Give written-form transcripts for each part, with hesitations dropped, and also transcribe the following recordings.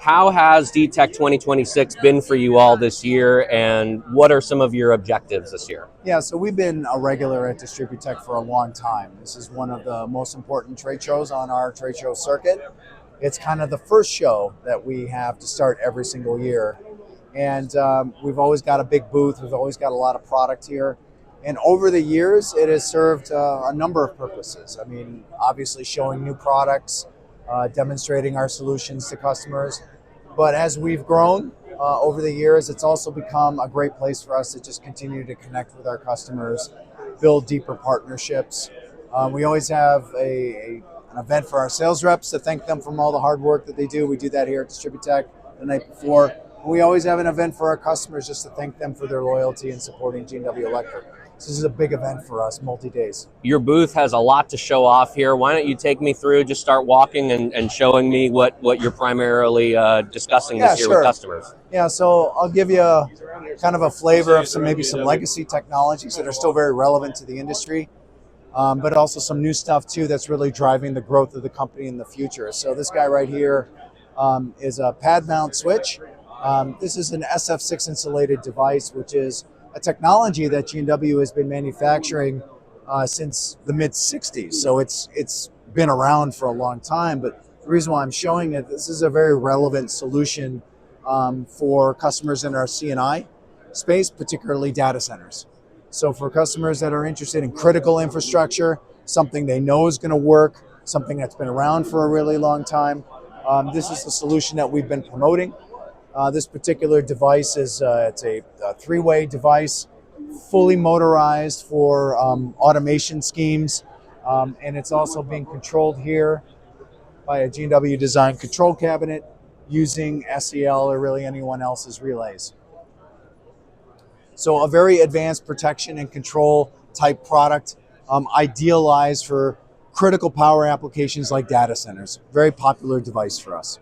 How has DTECH 2026 been for you all this year, and what are some of your objectives this year? Yeah, so we've been a regular at DTECH for a long time. This is one of the most important trade shows on our trade show circuit. It's kind of the first show that we have to start every single year. And we've always got a big booth. We've always got a lot of product here. And over the years, it has served a number of purposes. I mean, obviously showing new products, demonstrating our solutions to customers. But as we've grown over the years, it's also become a great place for us to just continue to connect with our customers, build deeper partnerships. We always have an event for our sales reps to thank them for all the hard work that they do. We do that here at DTECH the night before. We always have an event for our customers just to thank them for their loyalty and supporting G&W Electric. So this is a big event for us, multi-days. Your booth has a lot to show off here. Why don't you take me through, just start walking and showing me what you're primarily discussing this year with customers. Yeah, so I'll give you kind of a flavor of some legacy technologies that are still very relevant to the industry, but also some new stuff too that's really driving the growth of the company in the future. So this guy right here is a pad mount switch. This is an SF6 insulated device, which is a technology that G&W has been manufacturing since the mid-'60s. So it's been around for a long time, but the reason why I'm showing it, this is a very relevant solution for customers in our C&I space, particularly data centers. So for customers that are interested in critical infrastructure, something they know is going to work, something that's been around for a really long time, this is the solution that we've been promoting. This particular device is it's a three-way device, fully motorized for automation schemes, and it's also being controlled here by a G&W designed control cabinet using SEL or really anyone else's relays. So a very advanced protection and control type product, idealized for critical power applications like data centers. Very popular device for us.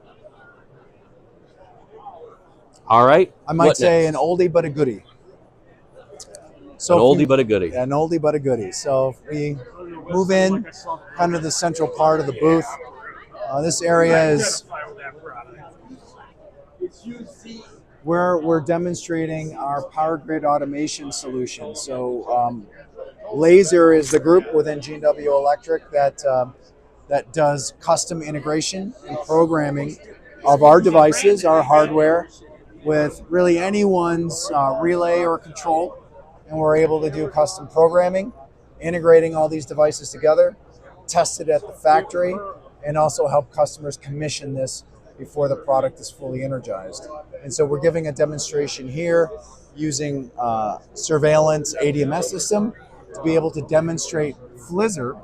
All right. I might say an oldie but a goodie. So an oldie but a goodie. Yeah, an oldie but a goodie. So if we move in, kind of the central part of the booth, this area is where we're demonstrating our power grid automation solution. So Laser is the group within G&W Electric that does custom integration and programming of our devices, our hardware, with really anyone's relay or control, and we're able to do custom programming, integrating all these devices together, test it at the factory, and also help customers commission this before the product is fully energized. And so we're giving a demonstration here using surveillance ADMS system to be able to demonstrate Flizzr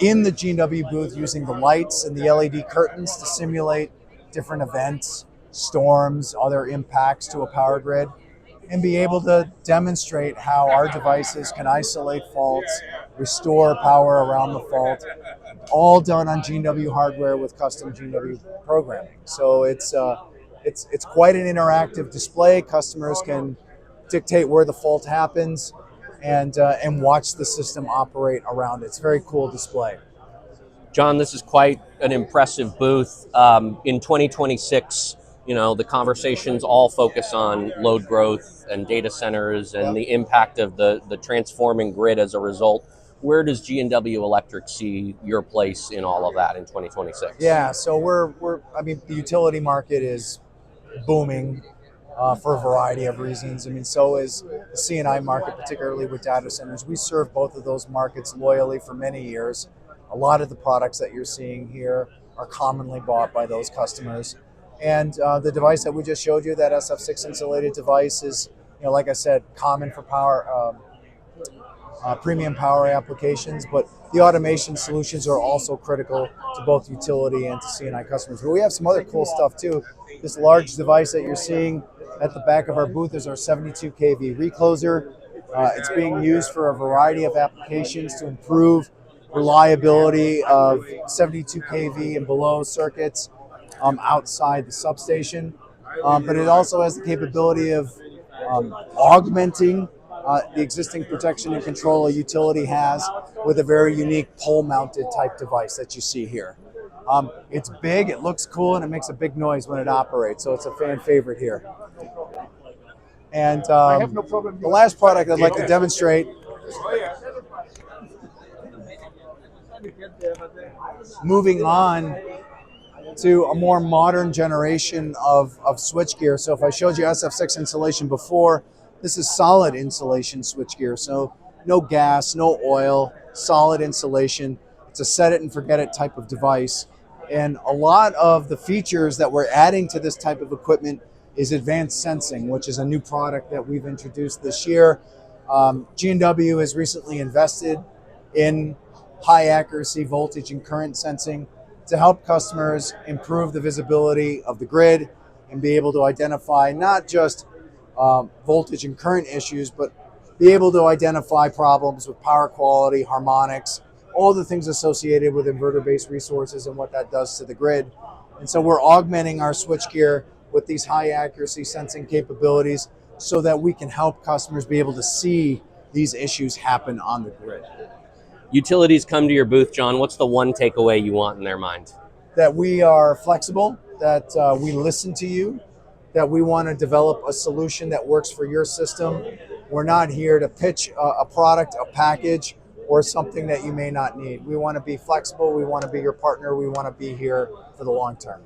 in the G&W booth using the lights and the LED curtains to simulate different events, storms, other impacts to a power grid, and be able to demonstrate how our devices can isolate faults, restore power around the fault, all done on G&W hardware with custom G&W programming. So it's quite an interactive display. Customers can dictate where the fault happens and watch the system operate around it. It's a very cool display. John, this is quite an impressive booth. In 2026, the conversations all focus on load growth and data centers and the impact of the transforming grid as a result. Where does G&W Electric see your place in all of that in 2026? Yeah, so the utility market is booming for a variety of reasons. So is the C&I market, particularly with data centers. We serve both of those markets loyally for many years. A lot of the products that you're seeing here are commonly bought by those customers. And the device that we just showed you, that SF6 insulated device, is, like I said, common for power, premium power applications. But the automation solutions are also critical to both utility and to C&I customers. But we have some other cool stuff too. This large device that you're seeing at the back of our booth is our 72 kV recloser. It's being used for a variety of applications to improve reliability of 72 kV and below circuits outside the substation, but it also has the capability of augmenting the existing protection and control a utility has with a very unique pole-mounted type device that you see here. It's big, it looks cool, and it makes a big noise when it operates. So it's a fan favorite here. And the last product I'd like to demonstrate, moving on to a more modern generation of switchgear. So if I showed you SF6 insulation before, this is solid insulation switchgear. So no gas, no oil, solid insulation. It's a set it and forget it type of device. And a lot of the features that we're adding to this type of equipment is advanced sensing, which is a new product that we've introduced this year. G&W has recently invested in high accuracy voltage and current sensing to help customers improve the visibility of the grid and be able to identify not just voltage and current issues, but be able to identify problems with power quality, harmonics, all the things associated with inverter-based resources and what that does to the grid. And so we're augmenting our switchgear with these high accuracy sensing capabilities so that we can help customers be able to see these issues happen on the grid. Utilities come to your booth, John. What's the one takeaway you want in their mind? That we are flexible, that we listen to you, that we want to develop a solution that works for your system. We're not here to pitch a product, a package, or something that you may not need. We want to be flexible. We want to be your partner. We want to be here for the long term.